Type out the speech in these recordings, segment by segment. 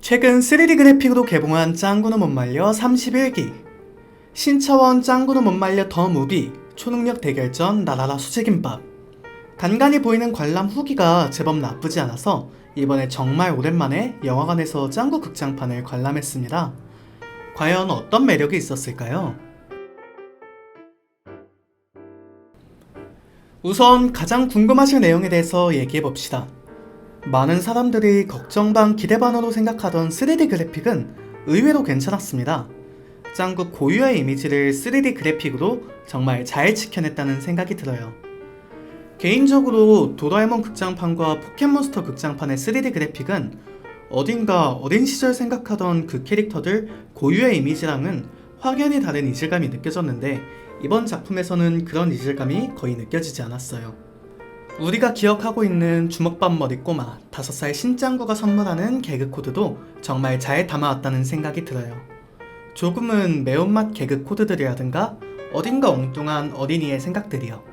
최근 3D 그래픽으로 개봉한 짱구는 못 말려 31기, 신차원 짱구는 못 말려 더 무비, 초능력 대결전 나라라 수제김밥. 간간히 보이는 관람 후기가 제법 나쁘지 않아서 이번에 정말 오랜만에 영화관에서 짱구 극장판을 관람했습니다. 과연 어떤 매력이 있었을까요? 우선 가장 궁금하실 내용에 대해서 얘기해봅시다. 많은 사람들이 걱정 반 기대 반으로 생각하던 3D 그래픽은 의외로 괜찮았습니다. 짱구 고유의 이미지를 3D 그래픽으로 정말 잘 지켜냈다는 생각이 들어요. 개인적으로 도라에몽 극장판과 포켓몬스터 극장판의 3D 그래픽은 어딘가 어린 시절 생각하던 그 캐릭터들 고유의 이미지랑은 확연히 다른 이질감이 느껴졌는데 이번 작품에서는 그런 이질감이 거의 느껴지지 않았어요. 우리가 기억하고 있는 주먹밥 머리 꼬마 5살 신짱구가 선물하는 개그 코드도 정말 잘 담아왔다는 생각이 들어요. 조금은 매운맛 개그 코드들이라든가 어딘가 엉뚱한 어린이의 생각들이요.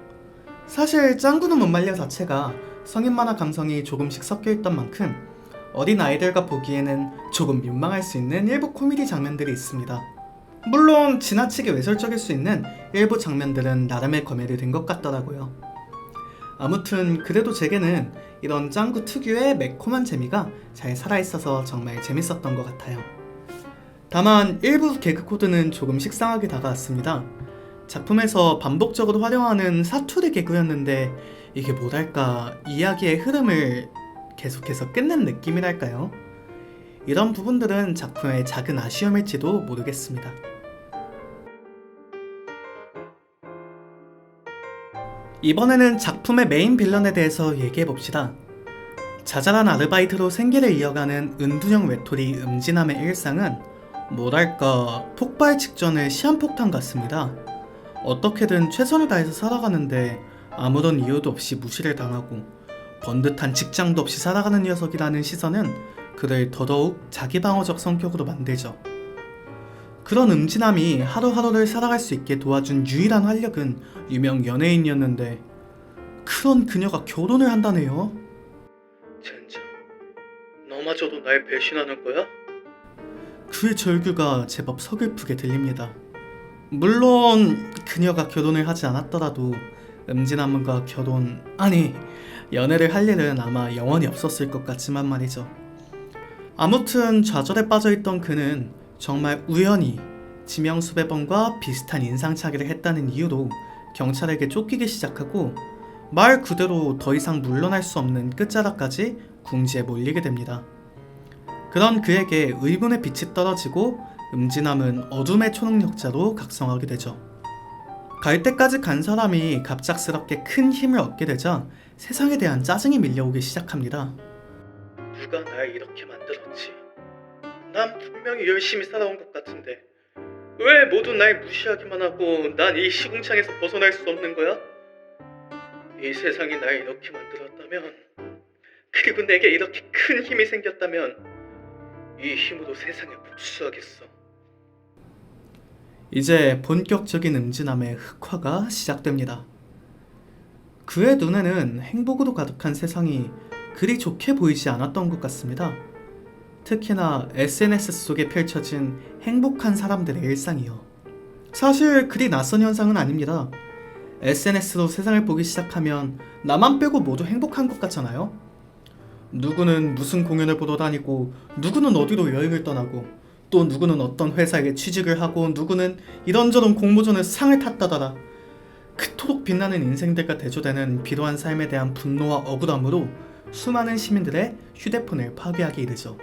사실 짱구는 못 말려 자체가 성인 만화 감성이 조금씩 섞여있던 만큼 어린 아이들과 보기에는 조금 민망할 수 있는 일부 코미디 장면들이 있습니다. 물론 지나치게 외설적일 수 있는 일부 장면들은 나름의 검열이 된 것 같더라고요. 아무튼 그래도 제게는 이런 짱구 특유의 매콤한 재미가 잘 살아있어서 정말 재밌었던 것 같아요. 다만 일부 개그 코드는 조금 식상하게 다가왔습니다. 작품에서 반복적으로 활용하는 사투리 개그였는데 이게 뭐랄까 이야기의 흐름을 계속해서 끝낸 느낌이랄까요? 이런 부분들은 작품의 작은 아쉬움일지도 모르겠습니다. 이번에는 작품의 메인 빌런에 대해서 얘기해봅시다. 자잘한 아르바이트로 생계를 이어가는 은둔형 외톨이 음진함의 일상은 뭐랄까 폭발 직전의 시한폭탄 같습니다. 어떻게든 최선을 다해서 살아가는데 아무런 이유도 없이 무시를 당하고 번듯한 직장도 없이 살아가는 녀석이라는 시선은 그를 더더욱 자기방어적 성격으로 만들죠. 그런 음진함이 하루하루를 살아갈 수 있게 도와준 유일한 활력은 유명 연예인이었는데 그런 그녀가 결혼을 한다네요. 젠장, 너마저도 날 배신하는 거야? 그의 절규가 제법 서글프게 들립니다. 물론 그녀가 결혼을 하지 않았더라도 음진함과 연애를 할 일은 아마 영원히 없었을 것 같지만 말이죠. 아무튼 좌절에 빠져있던 그는 정말 우연히 지명수배범과 비슷한 인상착의를 했다는 이유로 경찰에게 쫓기기 시작하고 말 그대로 더 이상 물러날 수 없는 끝자락까지 궁지에 몰리게 됩니다. 그런 그에게 의문의 빛이 떨어지고 음진함은 어둠의 초능력자로 각성하게 되죠. 갈 때까지 간 사람이 갑작스럽게 큰 힘을 얻게 되자 세상에 대한 짜증이 밀려오기 시작합니다. 누가 날 이렇게 만들었지? 난 분명히 열심히 살아온 것 같은데 왜 모두 날 무시하기만 하고 난 이 시궁창에서 벗어날 수 없는 거야? 이 세상이 날 이렇게 만들었다면 그리고 내게 이렇게 큰 힘이 생겼다면 이 힘으로 세상에 복수하겠어. 이제 본격적인 음진함의 흑화가 시작됩니다. 그의 눈에는 행복으로 가득한 세상이 그리 좋게 보이지 않았던 것 같습니다. 특히나 SNS 속에 펼쳐진 행복한 사람들의 일상이요. 사실 그리 낯선 현상은 아닙니다. SNS로 세상을 보기 시작하면 나만 빼고 모두 행복한 것 같잖아요. 누구는 무슨 공연을 보러 다니고 누구는 어디로 여행을 떠나고 또 누구는 어떤 회사에 취직을 하고 누구는 이런저런 공모전에서 상을 탔다더라. 그토록 빛나는 인생들과 대조되는 비로한 삶에 대한 분노와 억울함으로 수많은 시민들의 휴대폰을 파괴하게 이르죠.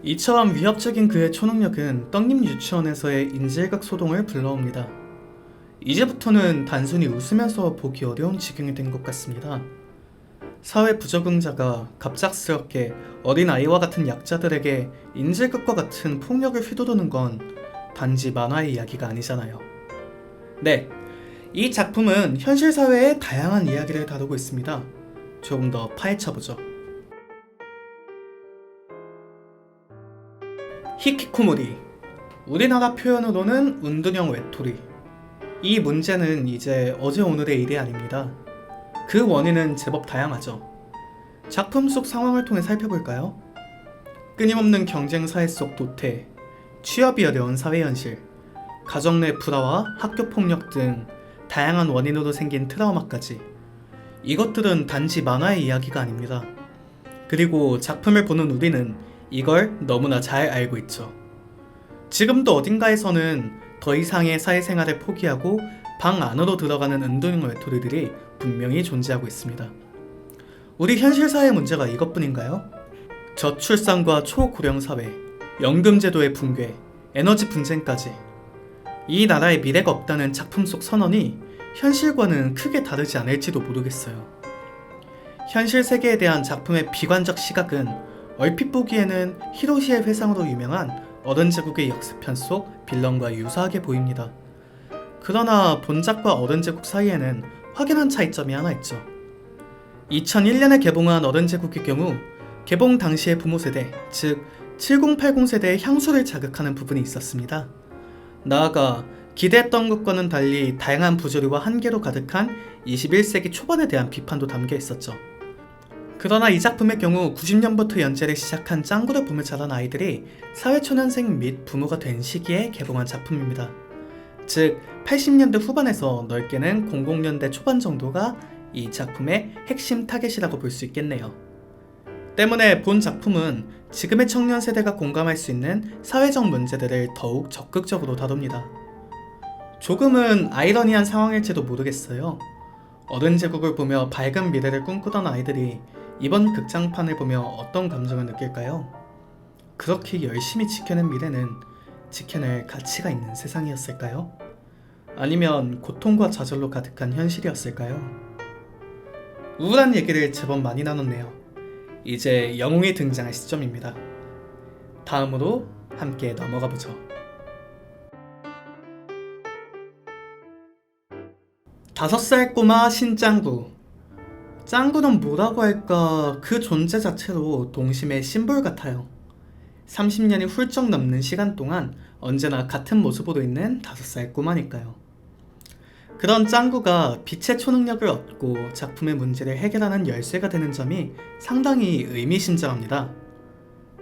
이처럼 위협적인 그의 초능력은 떡잎 유치원에서의 인질극 소동을 불러옵니다. 이제부터는 단순히 웃으면서 보기 어려운 지경이 된 것 같습니다. 사회 부적응자가 갑작스럽게 어린아이와 같은 약자들에게 인질극과 같은 폭력을 휘두르는 건 단지 만화의 이야기가 아니잖아요. 네, 이 작품은 현실 사회의 다양한 이야기를 다루고 있습니다. 조금 더 파헤쳐보죠. 히키코모리, 우리나라 표현으로는 은둔형 외톨이. 이 문제는 이제 어제 오늘의 일이 아닙니다. 그 원인은 제법 다양하죠. 작품 속 상황을 통해 살펴볼까요? 끊임없는 경쟁 사회 속 도태, 취업이 어려운 사회 현실, 가정 내 불화와 학교 폭력 등 다양한 원인으로 생긴 트라우마까지, 이것들은 단지 만화의 이야기가 아닙니다. 그리고 작품을 보는 우리는 이걸 너무나 잘 알고 있죠. 지금도 어딘가에서는 더 이상의 사회생활을 포기하고 방 안으로 들어가는 은둔형 외톨이들이 분명히 존재하고 있습니다. 우리 현실 사회의 문제가 이것뿐인가요? 저출산과 초고령 사회, 연금제도의 붕괴, 에너지 분쟁까지, 이 나라에 미래가 없다는 작품 속 선언이 현실과는 크게 다르지 않을지도 모르겠어요. 현실 세계에 대한 작품의 비관적 시각은 얼핏 보기에는 히로시의 회상으로 유명한 어른제국의 역습편 속 빌런과 유사하게 보입니다. 그러나 본작과 어른제국 사이에는 확연한 차이점이 하나 있죠. 2001년에 개봉한 어른제국의 경우 개봉 당시의 부모 세대, 즉 7080 세대의 향수를 자극하는 부분이 있었습니다. 나아가 기대했던 것과는 달리 다양한 부조리와 한계로 가득한 21세기 초반에 대한 비판도 담겨 있었죠. 그러나 이 작품의 경우 90년부터 연재를 시작한 짱구를 보며 자란 아이들이 사회초년생 및 부모가 된 시기에 개봉한 작품입니다. 즉 80년대 후반에서 넓게는 00년대 초반 정도가 이 작품의 핵심 타겟이라고 볼 수 있겠네요. 때문에 본 작품은 지금의 청년 세대가 공감할 수 있는 사회적 문제들을 더욱 적극적으로 다룹니다. 조금은 아이러니한 상황일지도 모르겠어요. 어른제국을 보며 밝은 미래를 꿈꾸던 아이들이 이번 극장판을 보며 어떤 감정을 느낄까요? 그렇게 열심히 지켜낸 미래는 지켜낼 가치가 있는 세상이었을까요? 아니면 고통과 좌절로 가득한 현실이었을까요? 우울한 얘기를 제법 많이 나눴네요. 이제 영웅이 등장할 시점입니다. 다음으로 함께 넘어가보죠. 5살 꼬마 신짱구. 짱구는 뭐라고 할까, 그 존재 자체로 동심의 심볼 같아요. 30년이 훌쩍 넘는 시간 동안 언제나 같은 모습으로 있는 5살 꼬마니까요. 그런 짱구가 빛의 초능력을 얻고 작품의 문제를 해결하는 열쇠가 되는 점이 상당히 의미심장합니다.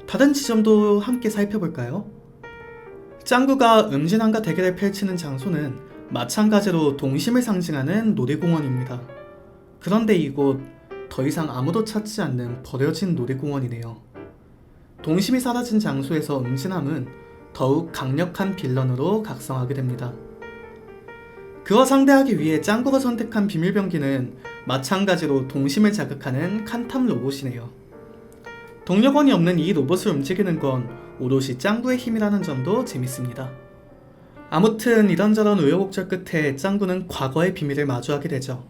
다른 지점도 함께 살펴볼까요? 짱구가 음진왕과 대결을 펼치는 장소는 마찬가지로 동심을 상징하는 놀이공원입니다. 그런데 이곳 더 이상 아무도 찾지 않는 버려진 놀이공원이네요. 동심이 사라진 장소에서 음진함은 더욱 강력한 빌런으로 각성하게 됩니다. 그와 상대하기 위해 짱구가 선택한 비밀병기는 마찬가지로 동심을 자극하는 칸탐 로봇이네요. 동력원이 없는 이 로봇을 움직이는 건 오롯이 짱구의 힘이라는 점도 재밌습니다. 아무튼 이런저런 우여곡절 끝에 짱구는 과거의 비밀을 마주하게 되죠.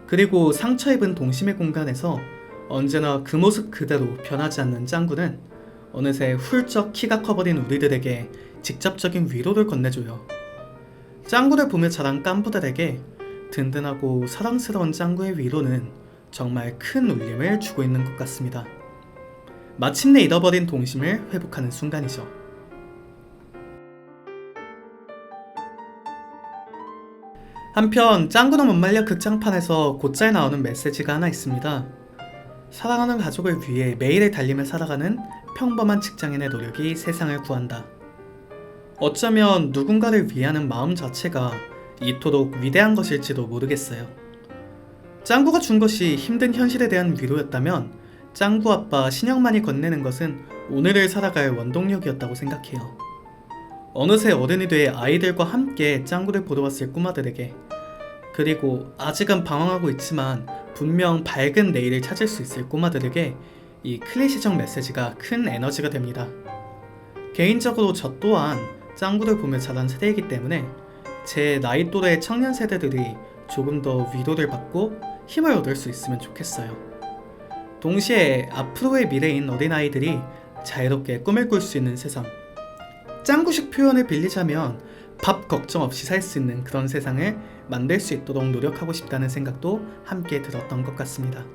그리고 상처 입은 동심의 공간에서 언제나 그 모습 그대로 변하지 않는 짱구는 어느새 훌쩍 키가 커버린 우리들에게 직접적인 위로를 건네줘요. 짱구를 보며 자란 깐부들에게 든든하고 사랑스러운 짱구의 위로는 정말 큰 울림을 주고 있는 것 같습니다. 마침내 잃어버린 동심을 회복하는 순간이죠. 한편 짱구는 못 말려 극장판에서 곧잘 나오는 메시지가 하나 있습니다. 사랑하는 가족을 위해 매일을 달리며 살아가는 평범한 직장인의 노력이 세상을 구한다. 어쩌면 누군가를 위하는 마음 자체가 이토록 위대한 것일지도 모르겠어요. 짱구가 준 것이 힘든 현실에 대한 위로였다면 짱구 아빠 신영만이 건네는 것은 오늘을 살아갈 원동력이었다고 생각해요. 어느새 어른이 돼 아이들과 함께 짱구를 보러 왔을 꼬마들에게, 그리고 아직은 방황하고 있지만 분명 밝은 내일을 찾을 수 있을 꼬마들에게 이 클리셰적 메시지가 큰 에너지가 됩니다. 개인적으로 저 또한 짱구를 보며 자란 세대이기 때문에 제 나이 또래의 청년 세대들이 조금 더 위로를 받고 힘을 얻을 수 있으면 좋겠어요. 동시에 앞으로의 미래인 어린아이들이 자유롭게 꿈을 꿀 수 있는 세상, 짱구식 표현을 빌리자면 밥 걱정 없이 살 수 있는 그런 세상을 만들 수 있도록 노력하고 싶다는 생각도 함께 들었던 것 같습니다.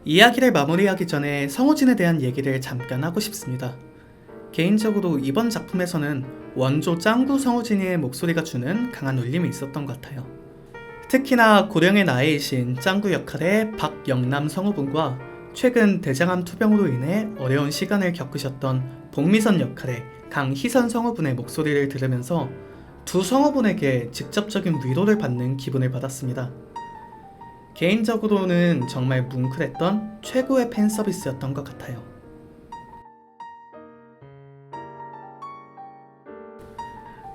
이야기를 마무리하기 전에 성우진에 대한 얘기를 잠깐 하고 싶습니다. 개인적으로 이번 작품에서는 원조 짱구 성우진이의 목소리가 주는 강한 울림이 있었던 것 같아요. 특히나 고령의 나이이신 짱구 역할의 박영남 성우분과 최근 대장암 투병으로 인해 어려운 시간을 겪으셨던 복미선 역할의 강희선 성우분의 목소리를 들으면서 두 성우분에게 직접적인 위로를 받는 기분을 받았습니다. 개인적으로는 정말 뭉클했던 최고의 팬 서비스였던 것 같아요.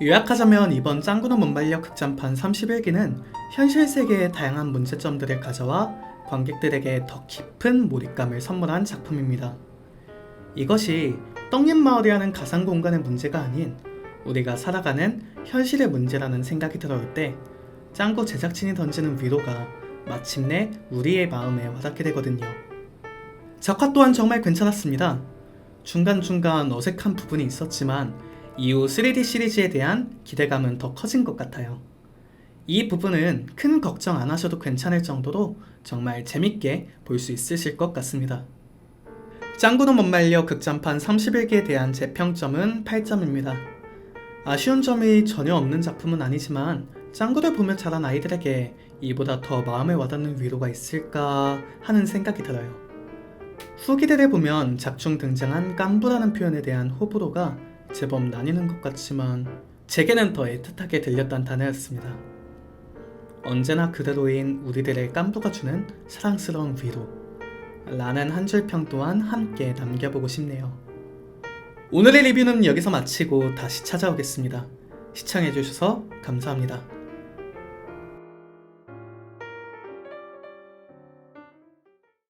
요약하자면 이번 짱구는 못 말려 극장판 31기는 현실 세계의 다양한 문제점들을 가져와 관객들에게 더 깊은 몰입감을 선물한 작품입니다. 이것이 떡잎마을이라는 가상 공간의 문제가 아닌 우리가 살아가는 현실의 문제라는 생각이 들어올 때 짱구 제작진이 던지는 위로가 마침내 우리의 마음에 와닿게 되거든요. 작화 또한 정말 괜찮았습니다. 중간중간 어색한 부분이 있었지만 이후 3D 시리즈에 대한 기대감은 더 커진 것 같아요. 이 부분은 큰 걱정 안 하셔도 괜찮을 정도로 정말 재밌게 볼 수 있으실 것 같습니다. 짱구는 못 말려 극장판 31기에 대한 제 평점은 8점입니다. 아쉬운 점이 전혀 없는 작품은 아니지만 짱구를 보며 자란 아이들에게 이보다 더 마음에 와닿는 위로가 있을까 하는 생각이 들어요. 후기들을 보면 작중 등장한 깐부라는 표현에 대한 호불호가 제법 나뉘는 것 같지만 제게는 더 애틋하게 들렸던 단어였습니다. 언제나 그대로인 우리들의 깐부가 주는 사랑스러운 위로 라는 한 줄 평 또한 함께 남겨보고 싶네요. 오늘의 리뷰는 여기서 마치고 다시 찾아오겠습니다. 시청해주셔서 감사합니다.